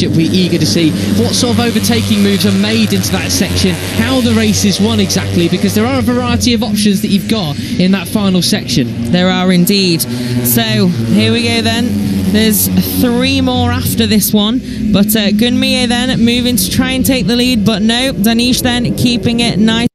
championship. We're eager to see what sort of overtaking moves are made into that section, how the race is won exactly, because there are a variety of options that you've got in that final section. There are indeed. So here we go then. There's 3 more after this one, but Gunmie then moving to try and take the lead, but no, Danish then keeping it nice.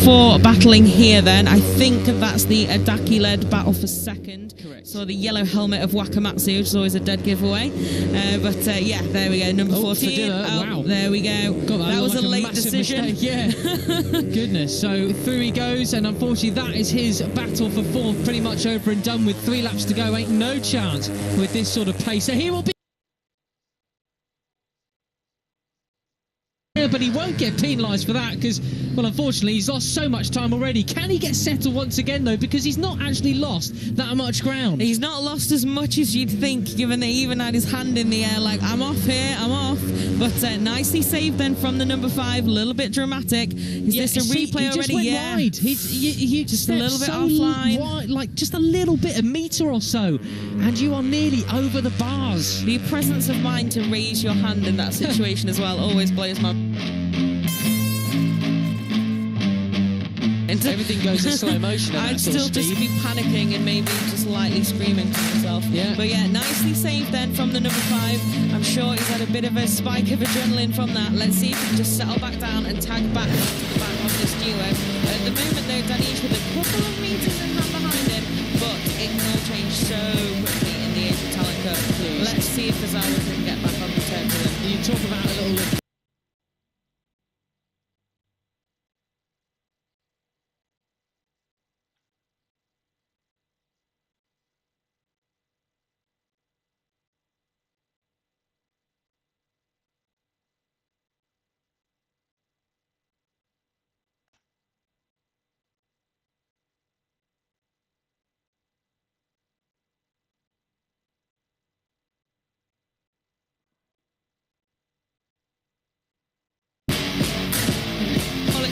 For battling here then, I think that's the Adaki-led battle for second. Correct. So the yellow helmet of Wakamatsu, which is always a dead giveaway. Yeah, there we go, number 14. Wow. There we go. God, that was like a late decision. Mistake. Yeah. Goodness. So through he goes, and unfortunately that is his battle for fourth pretty much over and done with. 3 laps to go. Ain't no chance with this sort of pace. So he will be... But he won't get penalised for that because, well, unfortunately, he's lost so much time already. Can he get settled once again, though? Because he's not actually lost that much ground. He's not lost as much as you'd think, given that he even had his hand in the air, like, I'm off here, I'm off. But nicely saved then from the number 5, a little bit dramatic. Is this a replay already? Yeah. Wide. He just a little bit offline. Wide, like just a little bit, a metre or so, and you are nearly over the bars. The presence of mind to raise your hand in that situation as well always blows my... Everything goes in slow motion. I'd still just be panicking and maybe just lightly screaming to myself. Yeah. But yeah, nicely saved then from the number 5. I'm sure he's had a bit of a spike of adrenaline from that. Let's see if he can just settle back down and tag back to the back of this duo. At the moment though, Danish with a couple of meters in hand behind him, but it can all change so quickly in the Asian Talent Cup. Let's see if Zawa can get back on the turn to them. You talk about a little...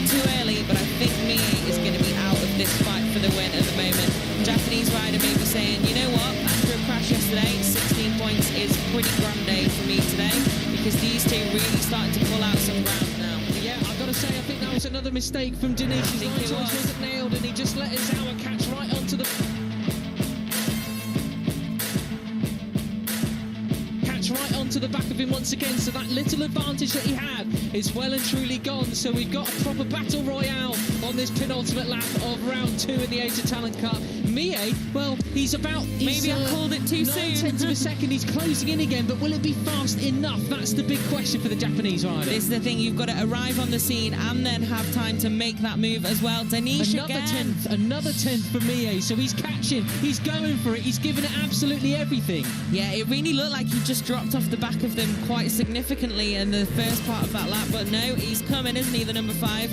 Too early, but I think Mie is going to be out of this fight for the win at the moment. Japanese rider may be saying, you know what, after a crash yesterday, 16 points is pretty grande for me today, because these two really starting to pull out some ground now. Yeah, I've got to say, I think that was another mistake from Dinesh. His line choice wasn't nailed, and he just let Zawa catch right onto the... right onto the back of him once again, so that little advantage that he had is well and truly gone. So we've got a proper battle royale on this penultimate lap of round 2 in the Asian Talent Cup. Mie, well, he's about... Maybe I called it too soon. 9/10 of a second, he's closing in again, but will it be fast enough? That's the big question for the Japanese rider. This is the thing, you've got to arrive on the scene and then have time to make that move as well. Danish again. Another 10th for Mie, so he's catching, he's going for it, he's giving it absolutely everything. Yeah, it really looked like he just dropped off the back of them quite significantly in the first part of that lap, but no, he's coming, isn't he, the number 5?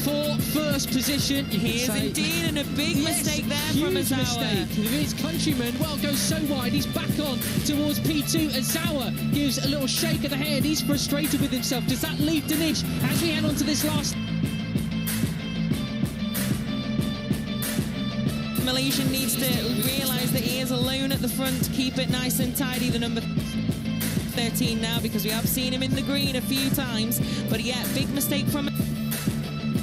For first position, he is indeed, and a big mistake there from Zawa. His countryman, well, goes so wide, he's back on towards P2. Zawa gives a little shake of the head, he's frustrated with himself. Does that leave Dinesh as we head on to this last... Malaysian needs to realise that he is alone at the front, keep it nice and tidy, the number 13 now, because we have seen him in the green a few times. But yeah, big mistake from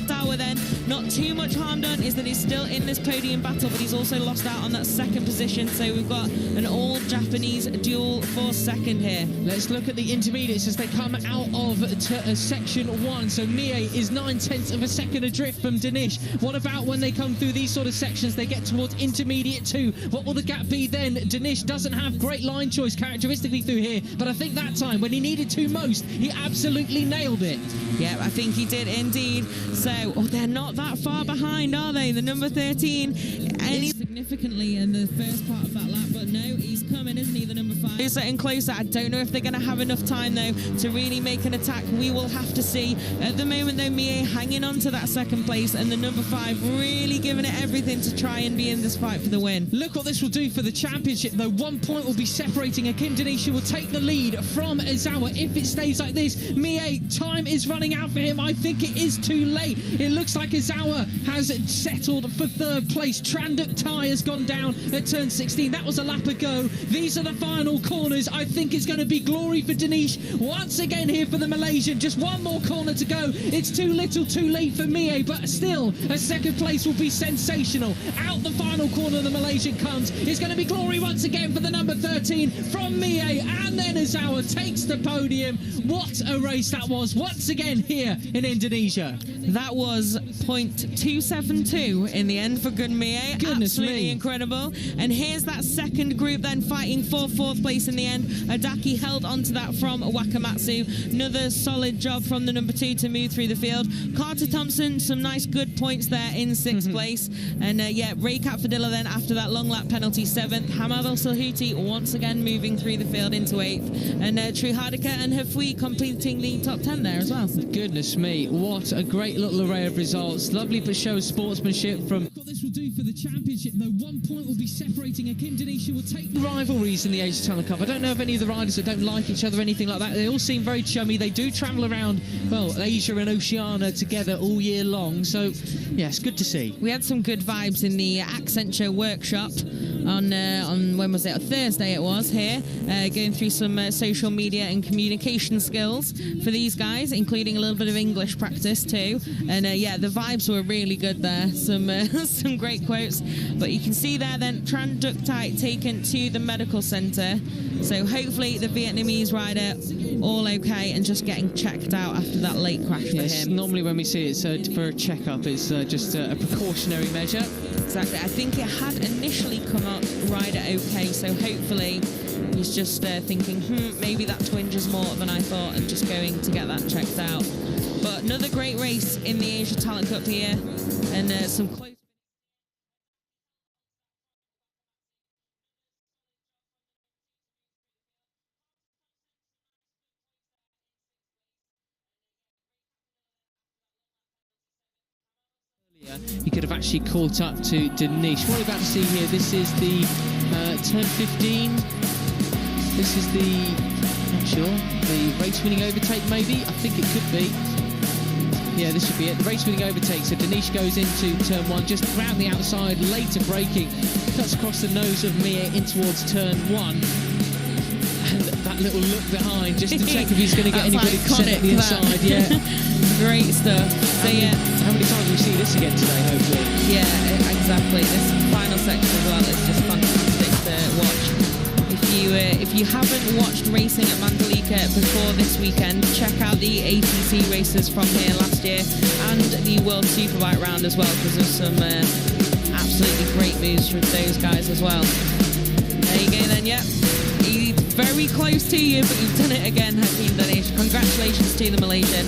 Zawa then. Not too much harm done, is that he's still in this podium battle, but he's also lost out on that second position. So we've got an all-Japanese duel for second here. Let's look at the intermediates as they come out of section 1. So Mie is 9/10 of a second adrift from Dinesh. What about when they come through these sort of sections? They get towards intermediate 2. What will the gap be then? Dinesh doesn't have great line choice characteristically through here, but I think that time, when he needed to most, he absolutely nailed it. Yeah, I think he did indeed. So, they're not that far behind, are they? The number 13. Any significant significantly in the first part of that lap, but no, he's coming, isn't he, the number 5? Closer and closer. I don't know if they're going to have enough time, though, to really make an attack. We will have to see. At the moment, though, Mie hanging on to that second place, and the number 5 really giving it everything to try and be in this fight for the win. Look what this will do for the championship, though. 1 point will be separating. Akim Denisha will take the lead from Izawa. If it stays like this, Mie, time is running out for him. I think it is too late. It looks like Izawa has settled for 3rd place. Tranduk Tai has gone down at turn 16. That was a lap ago. These are the final corners. I think it's going to be glory for Danish once again here for the Malaysian. Just 1 more corner to go. It's too little too late for Mie, but still a 2nd place will be sensational. Out the final corner the Malaysian comes. It's going to be glory once again for the number 13 from Mie, and then Izawa takes the podium. What a race that was once again here in Indonesia. That was .272 in the end for good Mie. Goodness Absolutely me. incredible. And here's that second group then fighting for 4th place in the end. Adaki held onto that from Wakamatsu. Another solid job from the number 2 to move through the field. Carter Thompson, some nice good points there in 6th place. And yeah, Raycat Fadilla then after that long lap penalty 7th. Hamad El Sahuti once again moving through the field into 8th. And True Hardika and Hafui completing the top 10 there as well. Goodness me, what a great little array of results. Lovely but show of sportsmanship from... What this will do for the championship, though, 1 point will be separating. Akim Denisha will take the rivalries in the Asia Talent Cup. I don't know of any of the riders that don't like each other or anything like that. They all seem very chummy. They do travel around, well, Asia and Oceania together all year long. So, yeah, it's good to see. We had some good vibes in the Accenture workshop on when was it? Thursday it was here, going through some social media and communication skills for these guys, including a little bit of English practice too. And yeah, the vibes were really good there. Some some great quotes. But you can see there then Tranduk Tai taken to the medical centre. So hopefully the Vietnamese rider all okay and just getting checked out after that late crash for him. Normally when we see it for a checkup, it's just a precautionary measure. Exactly. I think it had initially come up rider okay, so hopefully he's just thinking, maybe that twinge is more than I thought, and just going to get that checked out. But another great race in the Asia Talent Cup here, and some close... He could have actually caught up to Danish. What we're about to see here, this is the turn 15. This is the, not sure, the race-winning overtake maybe? I think it could be. Yeah, this should be it. The race-winning overtake. So Danish goes into turn 1, just round the outside, later braking, cuts across the nose of Mie in towards turn 1. And that little look behind, just to check if he's going to get anybody set at the inside. Yeah. Great stuff. So yeah. How many times will we see this again today, hopefully? Yeah, exactly. This final section as well is just fantastic to watch. If you haven't watched racing at Mandalika before this weekend, check out the ATC races from here last year and the World Superbike round as well, because there's some absolutely great moves from those guys as well. There you go then, yeah. He's very close to you, but you've done it again, Hakeem Danish. Congratulations to the Malaysian.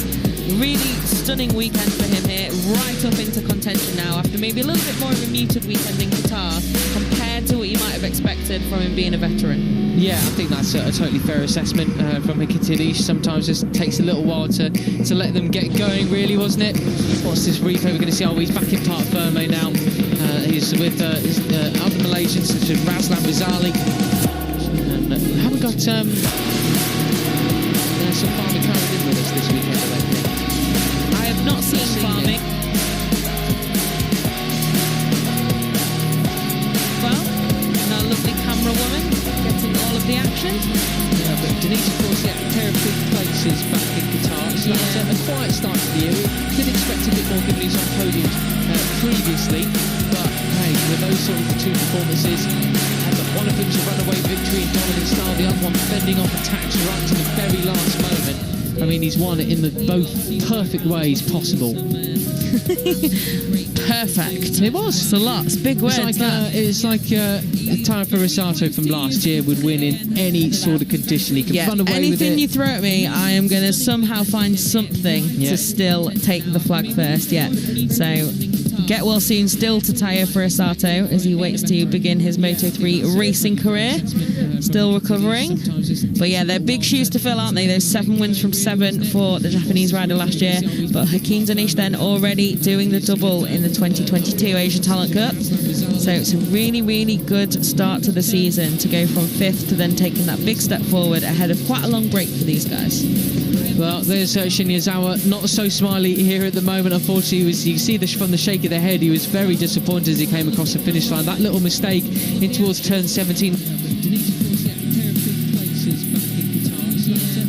Really stunning weekend for him here, right up into contention now after maybe a little bit more of a muted weekend in Qatar compared to what you might have expected from him being a veteran. Yeah, I think that's a totally fair assessment from Hakeem Danish. Sometimes it just takes a little while to let them get going, really, wasn't it? What's this replay we're going to see? Oh, he's back in Park Ferme now. He's with other Malaysians such as Razlan Rizali. And we haven't got some farming carried in with us this weekend, I don't think. I have not seen farming. Well, our lovely camera woman getting all of the action. Yeah, but Denise, of course, had a pair of big places back in Qatar. So yeah. It was a quiet start to the year. We did expect a bit more good news on podiums previously, but hey, with those sort of two performances, one of them's a runaway victory in dominant style, the other one fending off attacks right to the very last moment. I mean, he's won it in the both perfect ways possible. Perfect. It was. It's a lot. It's big words. It's like Taifur Risato from last year would win in any sort of condition. He can run away with it. Anything you throw at me, I am going to somehow find something to still take the flag first. Yeah. So Get well soon still to Taya Furasato as he waits to begin his Moto3 racing career. Still recovering. But yeah, they're big shoes to fill, aren't they? Those 7 wins from 7 for the Japanese rider last year. But Hakeem Danish then already doing the double in the 2022 Asia Talent Cup. So it's a really, really good start to the season to go from 5th to then taking that big step forward ahead of quite a long break for these guys. Well, there's Shinya Ozawa, not so smiley here at the moment. Unfortunately, you can see this from the shake of the head. He was very disappointed as he came across the finish line. That little mistake in towards turn 17.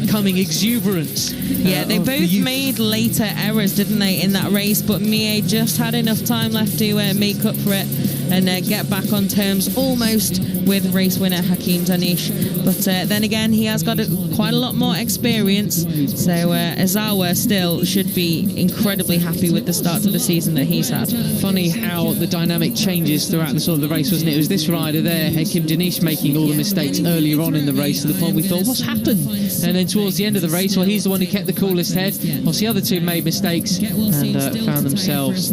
Coming exuberance. Yeah, they both made later errors, didn't they, in that race? But Mie just had enough time left to make up for it and get back on terms almost with race winner Hakeem Danish. But then again, he has got quite a lot more experience. So Ozawa still should be incredibly happy with the start to the season that he's had. Funny how the dynamic changes throughout the sort of the race, wasn't it? It was this rider there, Hakeem Danish, making all the mistakes earlier on in the race to the point we thought, what's happened? And then towards the end of the race, well, he's the one who kept the coolest head. Whilst the other two made mistakes and found themselves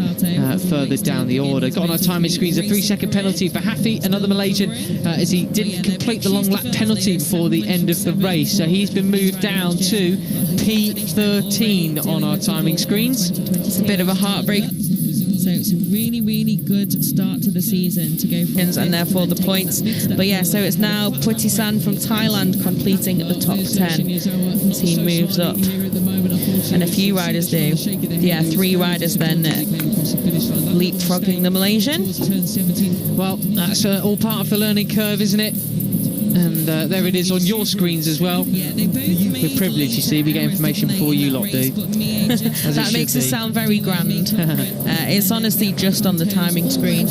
further down the order. Got on our timing screens, a 3-second penalty for Hafi, another Malaysian, as he didn't complete the long lap penalty before the end of the race. So he's been moved down to P13 on our timing screens. It's a bit of a heartbreak. So it's a really, really good start to the season to go from and therefore the points. But yeah, so it's now Putisan from Thailand completing the top 10 as he moves up. And a few riders do. Yeah, 3 riders then leapfrogging the Malaysian. Well, that's all part of the learning curve, isn't it? And there it is on your screens as well. We're privileged, you see. We get information before you lot do. That makes it sound very grand. It's honestly just on the timing screen.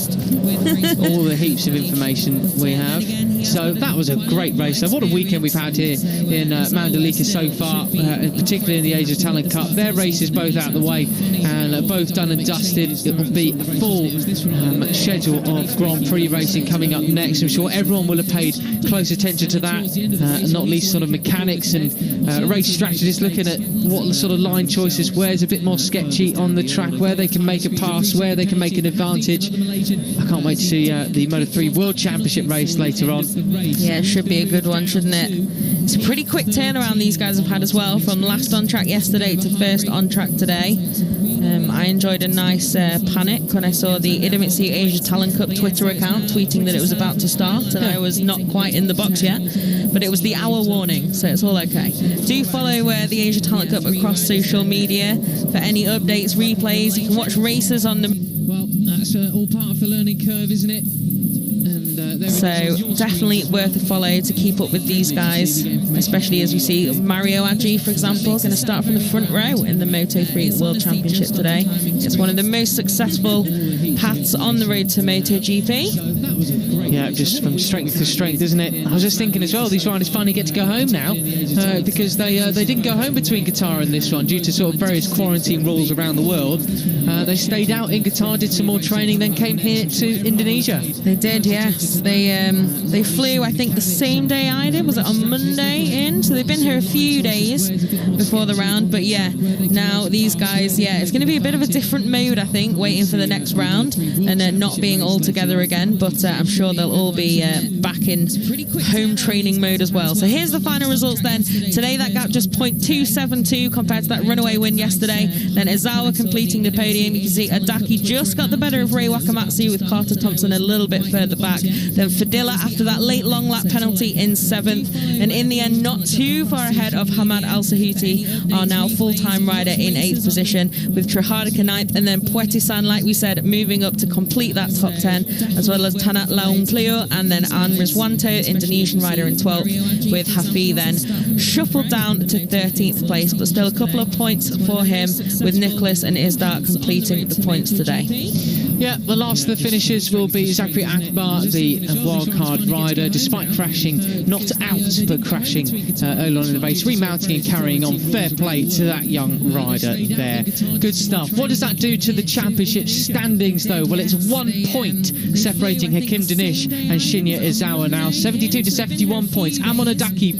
All the heaps of information we have. So that was a great race. So what a weekend we've had here in Mandalika so far, particularly in the Asia Talent Cup. Their races both out of the way and both done and dusted. It will be a full schedule of Grand Prix racing coming up next. I'm sure everyone will have paid close attention to that, not least sort of mechanics and race strategists looking at what the sort of line choices, where's a bit more sketchy on the track, where they can make a pass, where they can make an advantage. I can't wait to see the Moto3 World Championship race later on. Yeah, it should be a good one, shouldn't it? It's a pretty quick turnaround these guys have had as well, from last on track yesterday to first on track today. I enjoyed a nice panic when I saw the Idemitsu Asia Talent Cup Twitter account tweeting that it was about to start, and I was not quite in the box yet, but it was the hour warning, so it's all okay. Do follow the Asia Talent Cup across social media for any updates, replays. You can watch races on them. Well, that's all part of the learning curve, isn't it? So definitely worth a follow to keep up with these guys, especially as we see Mario Adji, for example, going to start from the front row in the Moto3 World Championship today. It's one of the most successful paths on the road to MotoGP. Yeah, just from strength to strength, isn't it? I was just thinking as well, these riders finally get to go home now because they didn't go home between Qatar and this one due to sort of various quarantine rules around the world. They stayed out in Qatar, did some more training, then came here to Indonesia. They did, yes. They flew, I think, the same day I did. Was it on Monday in? So they've been here a few days before the round. But yeah, now these guys, it's going to be a bit of a different mode, I think, waiting for the next round and not being all together again. But I'm sure they'll all be back in home training mode as well. So here's the final results then. Today that gap just 0.272 compared to that runaway win yesterday. Then Ozawa completing the podium. You can see Adaki just got the better of Ray Wakamatsu with Carter Thompson a little bit further back. Then Fadilla after that late long lap penalty in 7th. And in the end, not too far ahead of Hamad Al Sahuti, our now full-time rider in 8th position, with Trihardika 9th, and then Puetisan, like we said, moving up to complete that top 10, as well as Tanat Laungplio and then An Rizwanto, Indonesian rider, in 12th, with Hafi then shuffled down to 13th place, but still a couple of points for him, with Nicholas and Isdar completing the points today. Yeah, the last of the finishers will be Zachary Akbar, the wildcard rider, despite crashing, not out, but crashing early on in the race, remounting and carrying on. Fair play to that young rider there. Good stuff. What does that do to the championship standings, though? Well, it's 1 point separating Hakim Danish and Shinya Izawa now. 72 to 71 points. Amon Adaki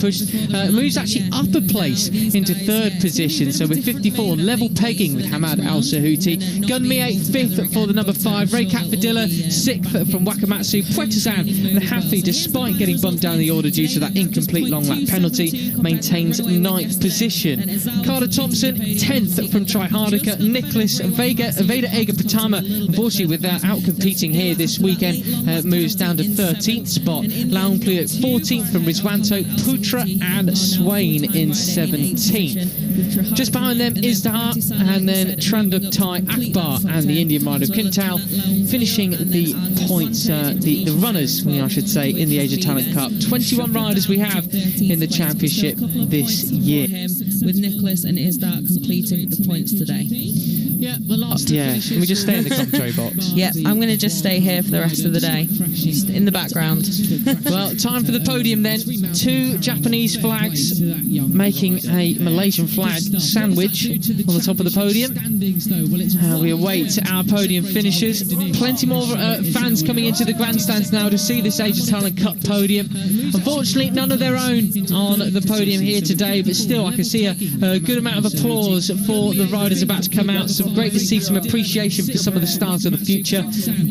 moves actually up a place into third position, so with 54, level pegging with Hamad Al Sahuti. Gunmi 5th for the number 5. Ray Fadilla 6th from Wakamatsu. Puetazan and Hafi, despite getting bumped down the order due to that incomplete long lap penalty, maintains 9th position. Carter Thompson 10th from Trihardika. Nicholas Veda Ega Pratama, unfortunately without outcompeting here this weekend, moves down to 13th spot. Laon Pluet 14th from Rizwanto. Putra and Swain in 17th. Just behind them is Dahar, and then Trandup Tai Akbar and the Indian rider Quintal finishing the points, the runners, I should say, in the Age of Talent Cup. 21 riders we have in the championship this year. With Nicholas and Isdar completing the points today. Yeah, the last. Yeah, can we just stay in the commentary box? Yeah, I'm going to just stay here for the rest of the day, just in the background. Well, time for the podium then. 2 Japanese flags making a Malaysian flag sandwich on the top of the podium. We await our podium finishers. Plenty more fans coming into the grandstands now to see this Age of Talent Cup podium. Unfortunately, none of their own on the podium here today, but still I can see a good amount of applause for the riders about to come out. Great to see some appreciation for some of the stars of the future.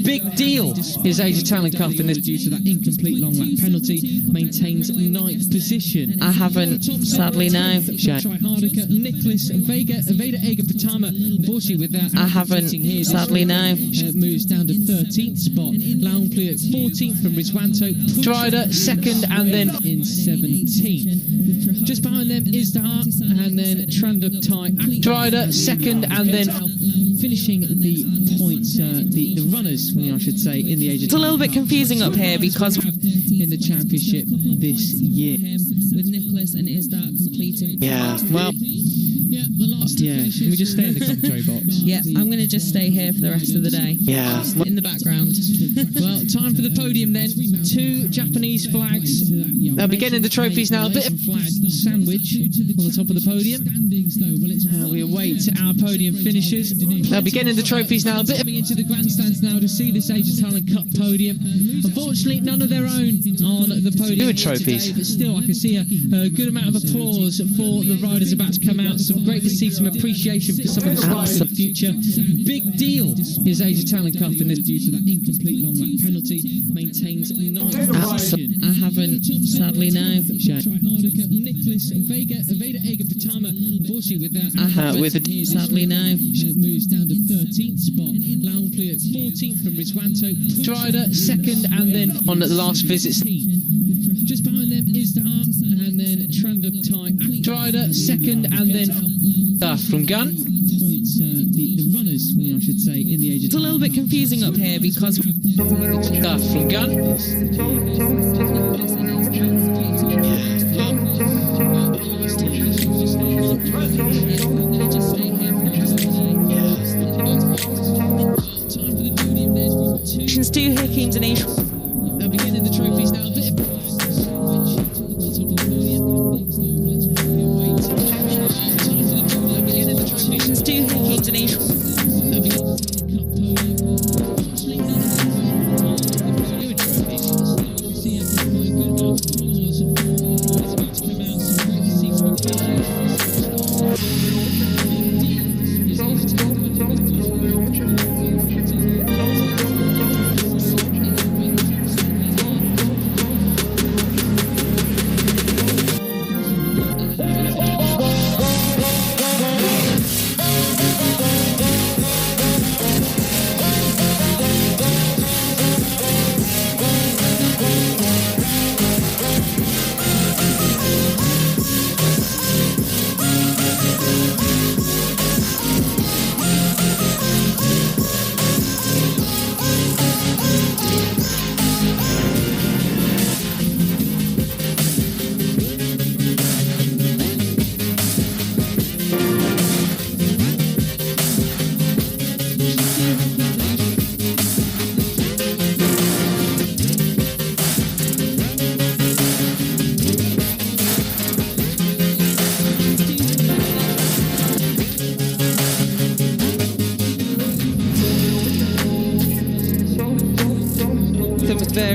Big deal is Age of Talent Cup in this due to that incomplete long lap penalty. Maintains 9th position. I haven't, sadly, no. Nicholas Veda Ega Pratama, unfortunately without. I haven't, sadly, no. Moves down to 13th spot. Laon Pluet 14th from Rizwanto. Strider 2nd and then in 17th. Just behind them is Dahar and then Trandup Tai. Strider 2nd and then finishing the points, the runners, I should say, in the Age of Talent Cup. It's a little bit confusing up here because in the championship this year. With Nicholas and Isdar completing. Yeah, well. Yeah, the last. Yeah, can we just stay in the commentary box? Yeah, I'm going to just stay here for the rest of the day. Yeah. In the background. Well, time for the podium then. 2 Japanese flags. They'll be getting the trophies now. A bit of flag sandwich on the top of the podium. We await our podium finishers. They'll be getting the trophies now. A bit of into the grandstands now to see this Age of Talent Cup podium. Unfortunately, none of their own on the podium. Good trophies. Today, but still, I can see a good amount of applause for the riders about to come out. Great to see some appreciation for some of the stars of the future. Big deal is Age of Talent Cup in this due to that incomplete long lap penalty. Maintains 9th position. I haven't, sadly, no. Nicholas Veda Ega Pratama, unfortunately without. Sadly, no. Moves down to 13th spot. Laon Pluet 14th from Rizwanto. Strider 2nd and then on the last visit. Just behind them is Dahar and then Trandup Tai. Strider 2nd and then from Gun. Points, the runners, I should say, in the Age of. It's a little bit confusing up here because from Gun. Stu Hakim Danish. They'll be getting the trophies now. Stu Hakim Danish.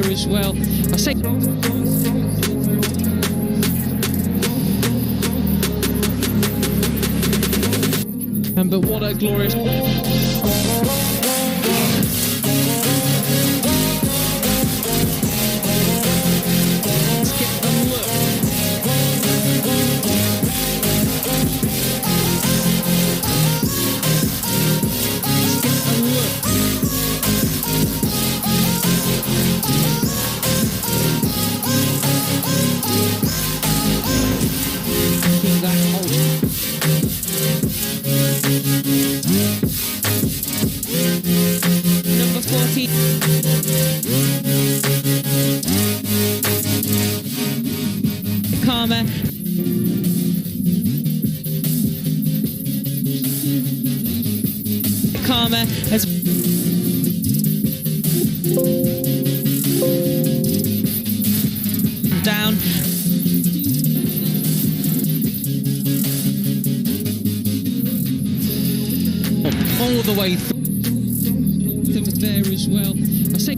there as well. I say. But what a glorious. Let's get a look. Let's get a look. Taking that hold. Number 14. Karma. Karma has down. All the way through. There as well. I say.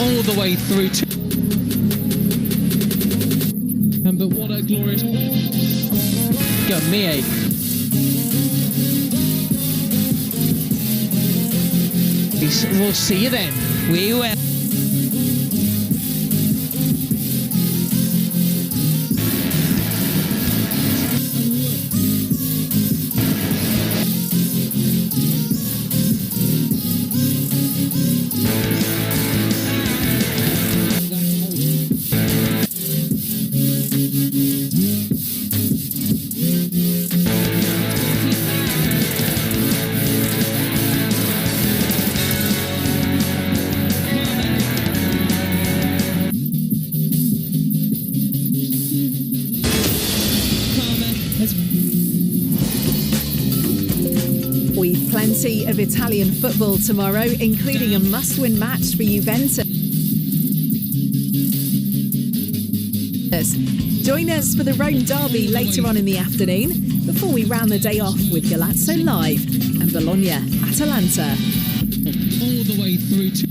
All the way through to. But what a glorious. Go, Mie. We'll see you then. We will. We've plenty of Italian football tomorrow, including a must-win match for Juventus. Join us for the Rome derby later on in the afternoon, before we round the day off with Galazzo Live and Bologna-Atalanta. All the way through to.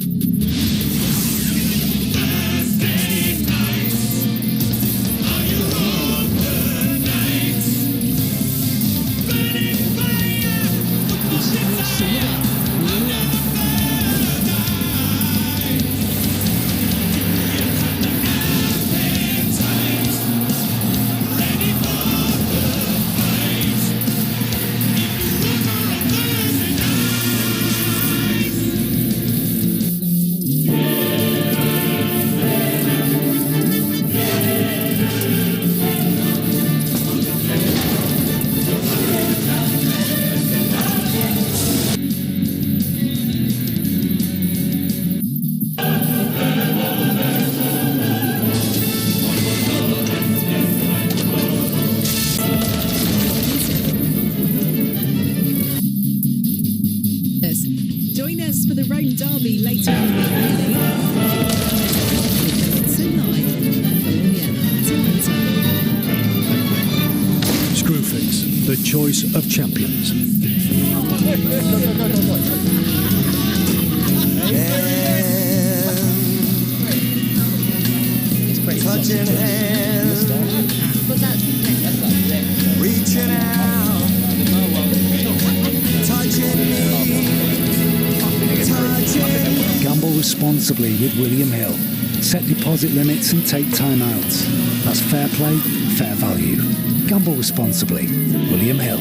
Join us for the Rome derby later on in the afternoon. So live and Bologna-Atalanta. Screwfix, the choice of champions. Touching hands, reaching out, touching me, touching me. Gamble responsibly with William Hill. Set deposit limits and take time-outs. That's fair play, fair value. Gamble responsibly. William Hill.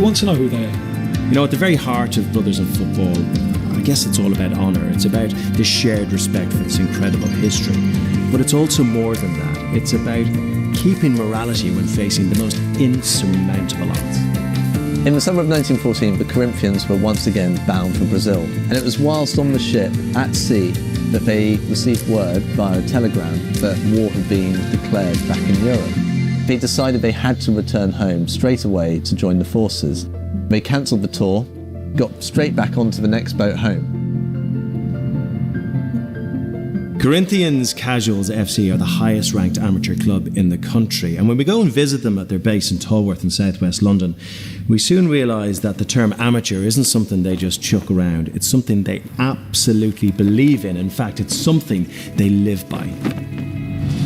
want to know who they are. You know, at the very heart of Brothers in Football, I guess it's all about honour. It's about the shared respect for this incredible history. But it's also more than that. It's about keeping morality when facing the most insurmountable odds. In the summer of 1914, the Corinthians were once again bound for Brazil. And it was whilst on the ship at sea that they received word via a telegram that war had been declared back in Europe. They decided they had to return home straight away to join the forces. They cancelled the tour, got straight back onto the next boat home. Corinthians Casuals FC are the highest ranked amateur club in the country, and when we go and visit them at their base in Tolworth in southwest London, we soon realise that the term amateur isn't something they just chuck around. It's something they absolutely believe in. In fact, it's something they live by.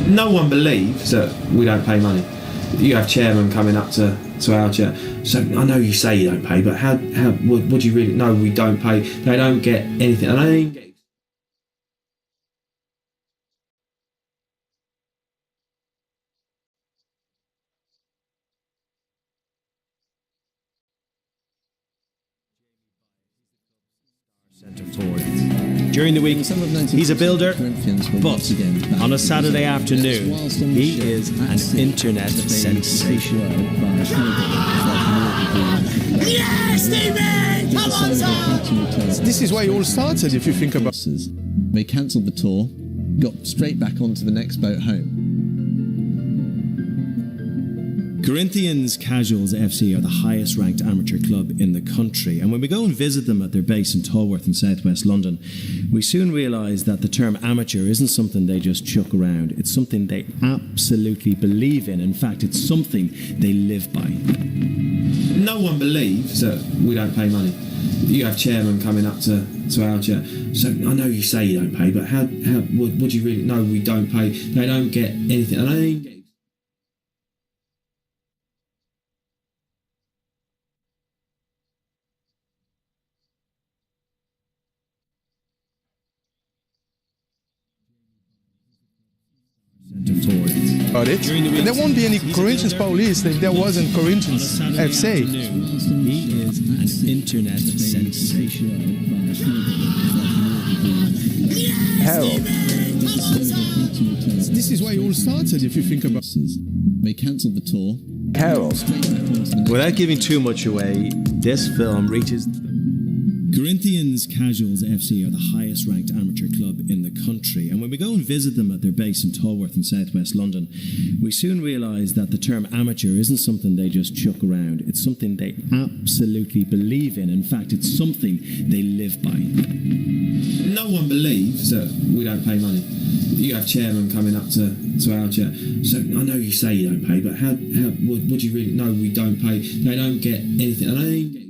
No one believes that we don't pay money. You have chairmen coming up to our chair. So I know you say you don't pay, but what do you really? No, we don't pay. They don't get anything. And I didn't get. During the week, he's a builder, but on a Saturday afternoon, he is an internet sensation. Yes, Stephen! Come on, son! This is where it all started, if you think about it. They cancelled the tour, got straight back onto the next boat home. Corinthians Casuals FC are the highest ranked amateur club in the country, and when we go and visit them at their base in Tolworth in southwest London, we soon realise that the term amateur isn't something they just chuck around. It's something they absolutely believe in. In fact, it's something they live by. No one believes that we don't pay money. You have chairmen coming up to our chair. So I know you say you don't pay, but what do you really? No, we don't pay. They don't get anything. And I didn't get. About it. There won't be any Corinthians Police if there wasn't Corinthians FC. He is an internet sensation. Harold. This is where it all started, if you think about it. They cancelled the tour. Harold. Without giving too much away, this film reaches... Corinthians Casuals FC are the highest ranked amateur club in the country, and when we go and visit them at their base in Tolworth in southwest London, we soon realise that the term amateur isn't something they just chuck around. It's something they absolutely believe in. In fact, it's something they live by. No one believes that we don't pay money. You have chairmen coming up to our chair. So I know you say you don't pay, but what do you really? No, we don't pay. They don't get anything. And I didn't get.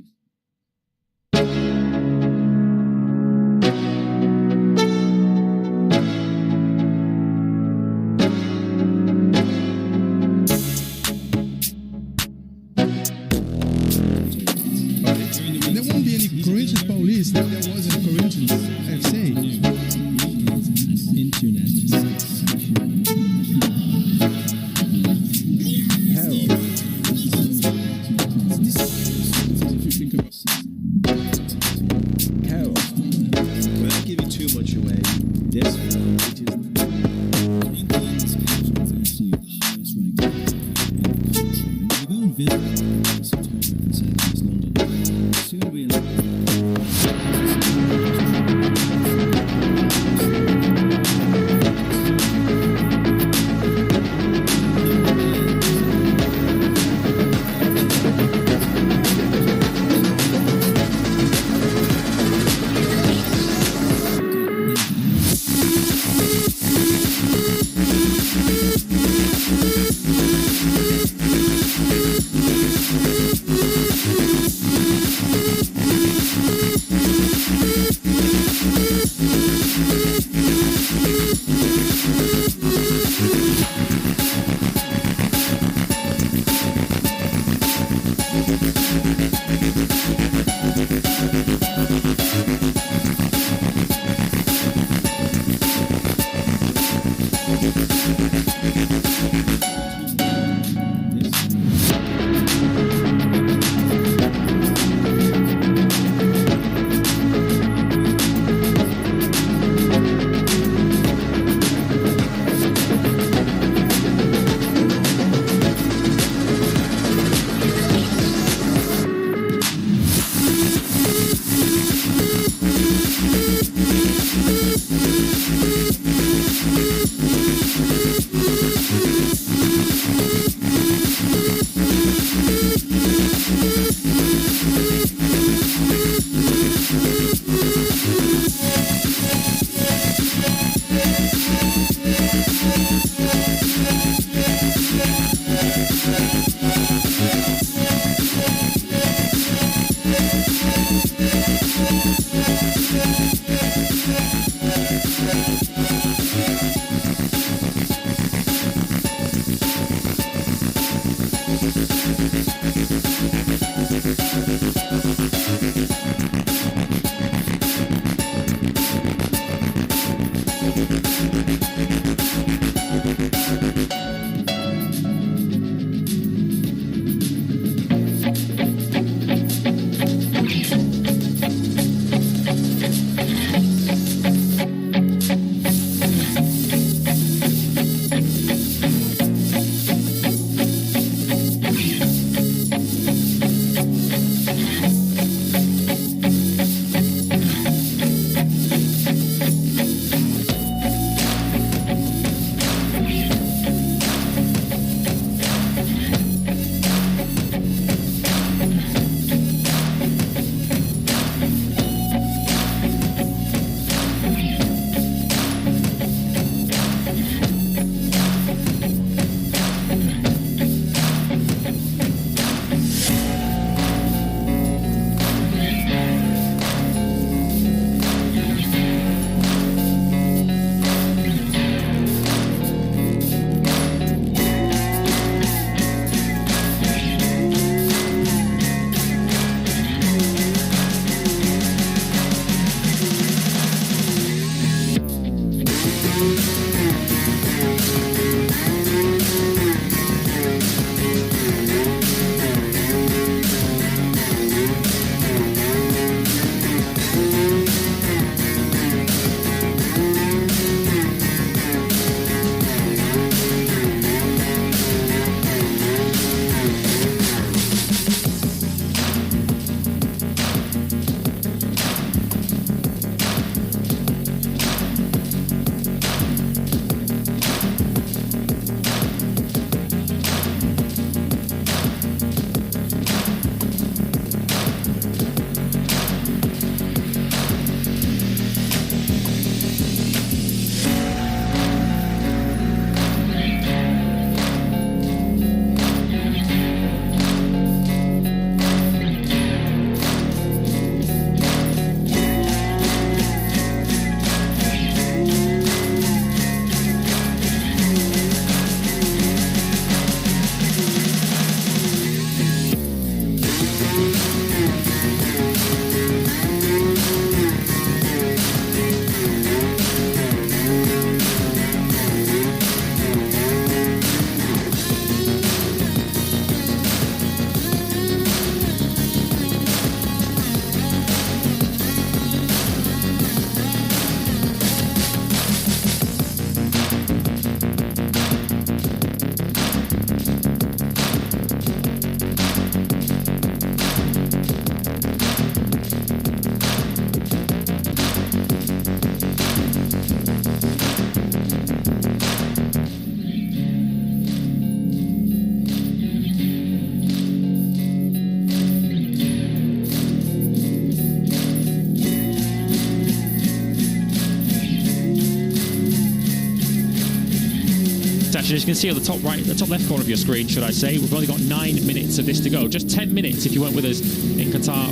As you can see on the top right, the top left corner of your screen, should I say, we've only got 9 minutes of this to go. Just 10 minutes if you weren't with us in Qatar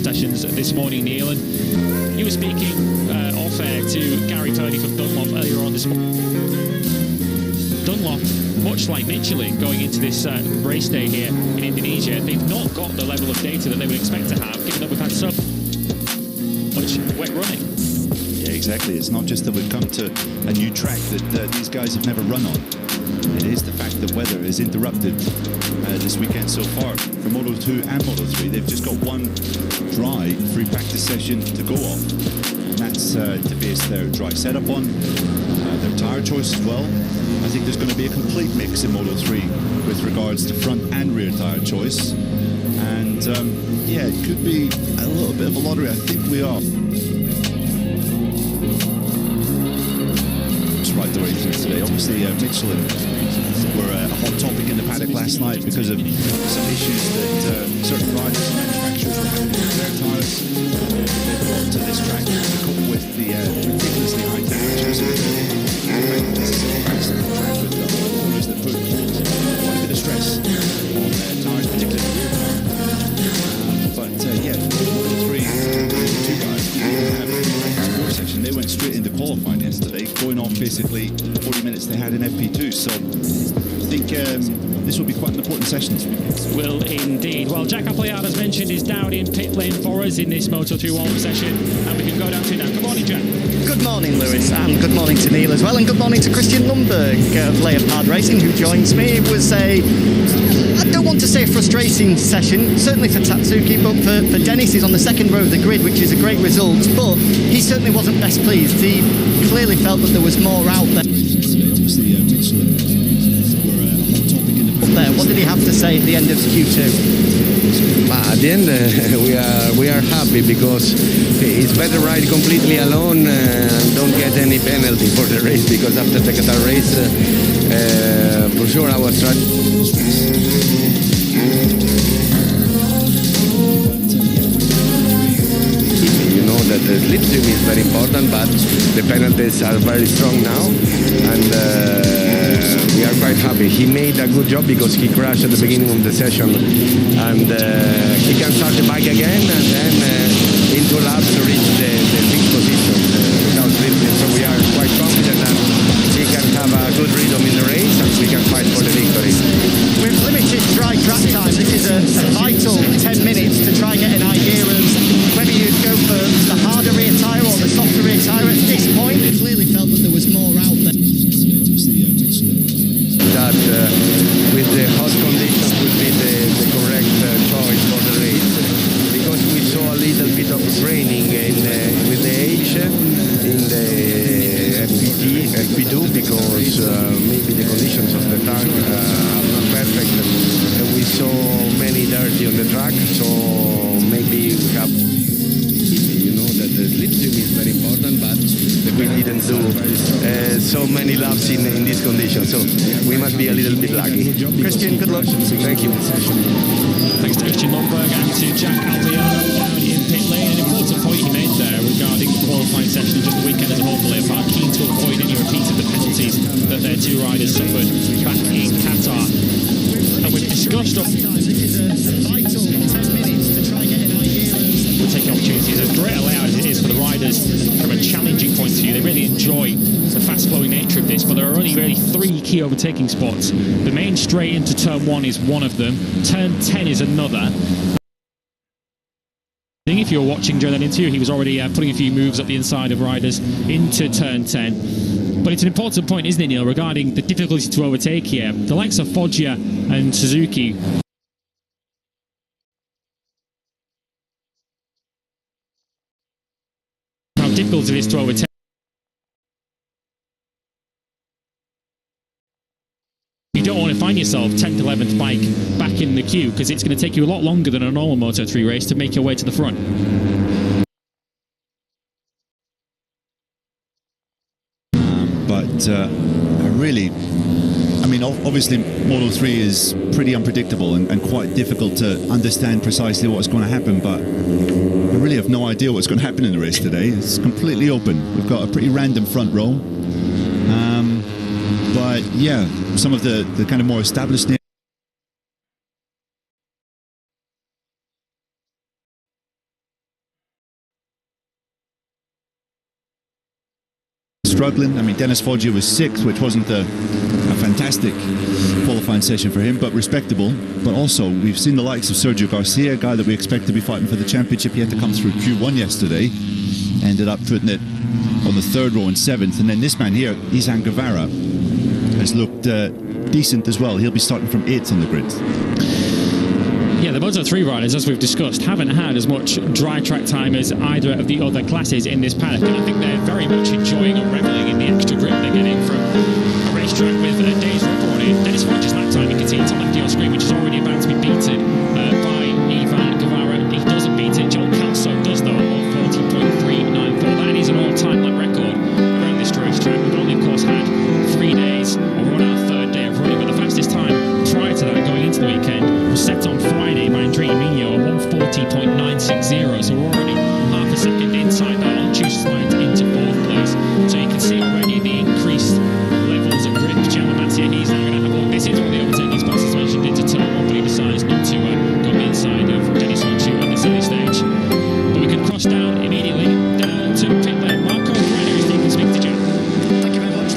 sessions this morning, Neil. And you were speaking off air to Gary Purdy from Dunlop earlier on this morning. Dunlop, much like Michelin, going into this race day here in Indonesia, they've not got the level of data that they would expect to have, given that we've had so much wet running. Yeah, exactly. It's not just that we've come to a new track that these guys have never run on. It is the fact that weather is interrupted this weekend so far. For Moto 2 and Moto 3, they've just got one dry free practice session to go off. And that's to base their dry setup on, their tyre choice as well. I think there's going to be a complete mix in Moto 3 with regards to front and rear tyre choice. And yeah, it could be a little bit of a lottery. I think we are. Right the way through today. Obviously, Michelin were a hot topic in the paddock last night because of some issues that certain riders and manufacturers were having with their tyres. They brought to this track to cope with the ridiculously high temperatures. This is a comparison track with the owners that put quite a bit of stress on their tyres, particularly the rear tyre. basically 40 minutes they had in FP2. So I think this will be quite an important session this weekend. Will indeed. Well, Jack Appleyard, as mentioned, is down in pit lane for us in this Moto3 warm session, and we can go down to now. Good morning, Jack. Good morning, Lewis, and good morning to Neil as well, and good morning to Christian Lundberg of Leopard Racing, who joins me. It was I don't want to say a frustrating session, certainly for Tatsuki, but for Dennis, he's on the second row of the grid, which is a great result, but he certainly wasn't best pleased. He clearly felt that there was more out there. What did he have to say at the end of Q2? At the end, we are happy because it's better ride completely alone and don't get any penalty for the race, because after the Qatar race, for sure our strategy. You know that the slipstream is very important, but the penalties are very strong now, and we are quite happy. He made a good job because he crashed at the beginning of the session, and he can start the bike again, and then in 2 laps reach the 6th position without slipstream. So we are quite confident that he can have a good rhythm in the race and we can fight for the victory. With limited dry track time, this is a vital 10 minutes to try and get an idea of whether you'd go for the harder rear tyre or the softer rear tyre at this point. It clearly felt that there was more out there. That with the hot conditions would be the correct choice for the race, because we saw a little bit of raining with the age in the FP2, because maybe the conditions of the track are not perfect, and we saw many dirty on the track, so maybe we have, you know, that the slipstream is very important, but we didn't do so many laps in this condition, so we must be a little bit lucky. Christian, good luck. Thank you. Thanks to Christian Lundberg and to Jack Appleyard down in pit lane. An important point he made there regarding the qualifying session and just the weekend as a whole for Leopard, keen to avoid any repeats of the penalties that their 2 riders suffered back in Qatar. And we've discussed we'll take opportunities. As great a layout as it is for the riders from a challenging point of view, they really enjoy the fast-flowing nature of this, but there are only really 3 key overtaking spots. The main straight into turn 1 is one of them, turn 10 is another. If you were watching during that interview, he was already putting a few moves up the inside of riders into turn 10. But it's an important point, isn't it, Neil, regarding the difficulty to overtake here. The likes of Foggia and Suzuki difficult it is to overtake. You don't want to find yourself 10th, 11th bike back in the queue, because it's going to take you a lot longer than a normal Moto3 race to make your way to the front. I mean, obviously Moto3 is pretty unpredictable and quite difficult to understand precisely what's going to happen, but I really have no idea what's going to happen in the race today. It's completely open. We've got a pretty random front row. But yeah, some of the kind of more established names struggling. I mean, Dennis Foggia was 6th, which wasn't a fantastic qualifying session for him, but respectable. But also, we've seen the likes of Sergio Garcia, a guy that we expect to be fighting for the championship. He had to come through Q1 yesterday, ended up putting it on the 3rd row and 7th. And then this man here, Izan Guevara, has looked decent as well. He'll be starting from 8th on the grid. Yeah, the Moto3 riders, as we've discussed, haven't had as much dry track time as either of the other classes in this paddock, and I think they're very much enjoying and reveling in the extra grip they're getting from a racetrack with a day's rubber on it. Dennis Foggia's lap time, you can see it's on left of your screen, which is already about to be beaten by Ivan Guevara. He doesn't beat it. Joel Calso does, though, at 40.394. That is an all-time lap record around this racetrack. We've only, of course, had 3 days, or we're on our 3rd day of running, but the fastest time prior to that, going into the weekend, was set on Friday by Andrea Mino at 1:40.960. So we're already half a second inside that on Tuesday's night into 4th place. So you can see already the increased levels of grip. Gianna Mattia, he's now going to have a look. This is one of the overtaking spots, as mentioned, into turn 1, but he decides not to go the inside of Dennis Foggia at this early stage. But we can cross down immediately down to pit lane. Marco Brenner is taking speak to Jack. Thank you very much,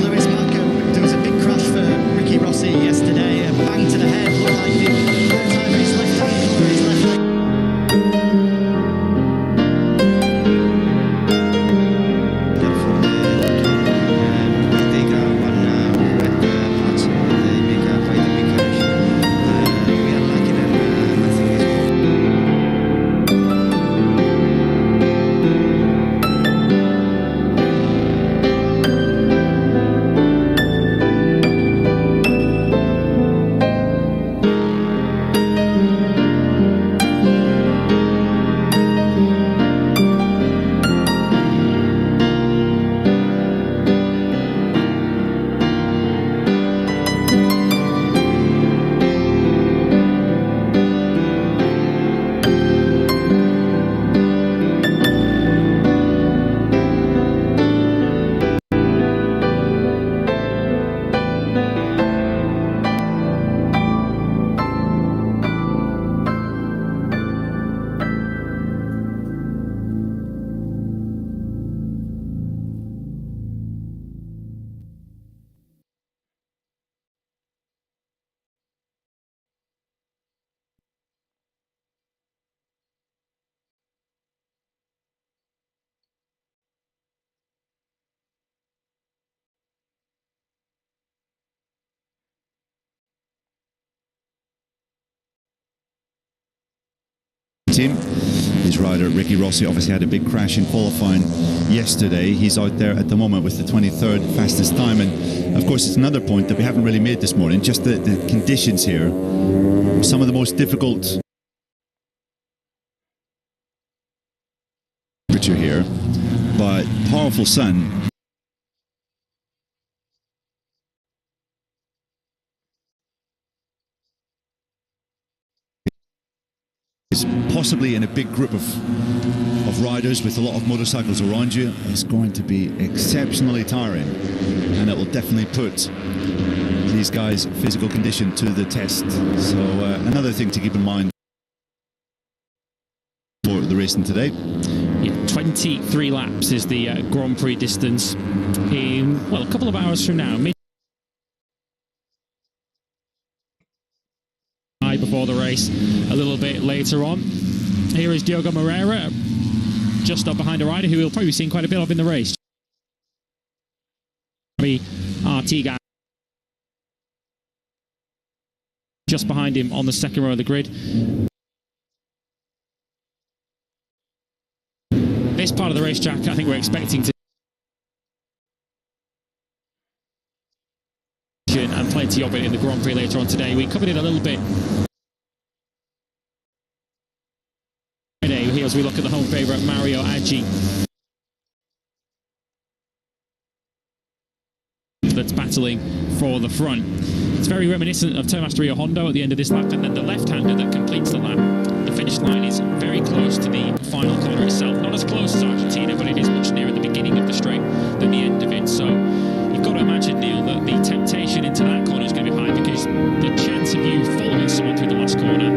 team. His rider, Ricky Rossi, obviously had a big crash in qualifying yesterday. He's out there at the moment with the 23rd fastest time. And of course, it's another point that we haven't really made this morning, just the conditions here. Some of the most difficult temperature here, but powerful sun. Possibly in a big group of riders with a lot of motorcycles around you, is going to be exceptionally tiring, and it will definitely put these guys' physical condition to the test. So another thing to keep in mind for the racing today. Yeah, 23 laps is the Grand Prix distance in, well, a couple of hours from now. Before the race, a little bit later on. Here is Diogo Moreira, just up behind a rider who we'll probably be seeing quite a bit of in the race. RT guy just behind him on the second row of the grid. This part of the racetrack, I think we're expecting to and plenty of it in the Grand Prix later on today. We covered it a little bit here as we look at the home favourite Mario Aggi, that's battling for the front. It's very reminiscent of Tomás Rio Hondo at the end of this lap, and then the left-hander that completes the lap. The finish line is very close to the final corner itself. Not as close as Argentina, but it is much nearer the beginning of the straight than the end of it. So you've got to imagine, Neil, that the temptation into that corner is going to be high, because the chance of you following someone through the last corner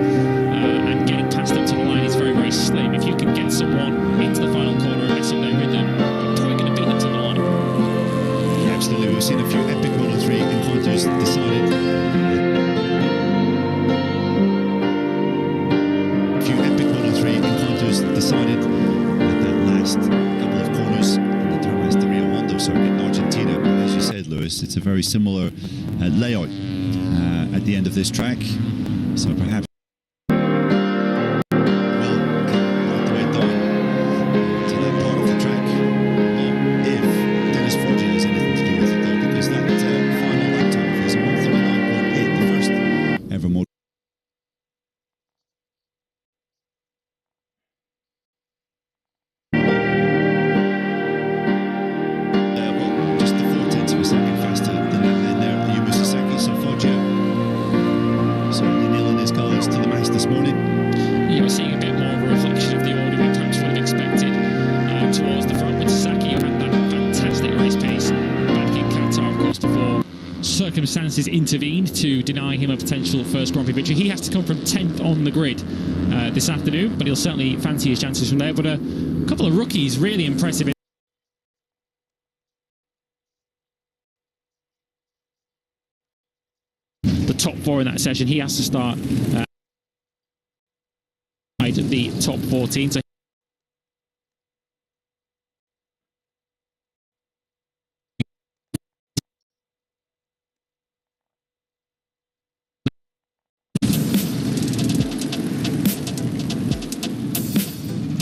and getting past them to the line is very, very slim. If you can get someone into the final corner and mess up their rhythm, you're probably going to beat them to the line. Yeah, absolutely. We've seen a few epic Moto3 encounters decided. Decided at that last couple of corners in the Tomás Rio Hondo circuit in Argentina. But as you said, Lewis, it's a very similar layout at the end of this track. So perhaps circumstances intervened to deny him a potential first Grand Prix victory. He has to come from 10th on the grid this afternoon, but he'll certainly fancy his chances from there. But a couple of rookies really impressive. The top four in that session, he has to start at the top 14. So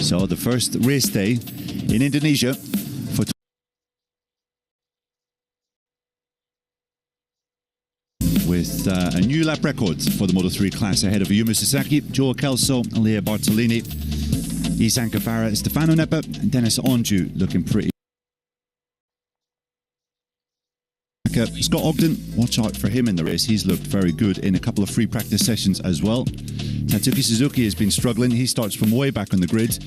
So the first race day in Indonesia for with a new lap record for the Moto3 class ahead of Ayumu Sasaki, Joe Kelso, Leah Bartolini, Isan Kabara, Stefano Nepa, and Dennis Onju looking pretty. Scott Ogden, watch out for him in the race. He's looked very good in a couple of free practice sessions as well. Tatsuki Suzuki has been struggling. He starts from way back on the grid.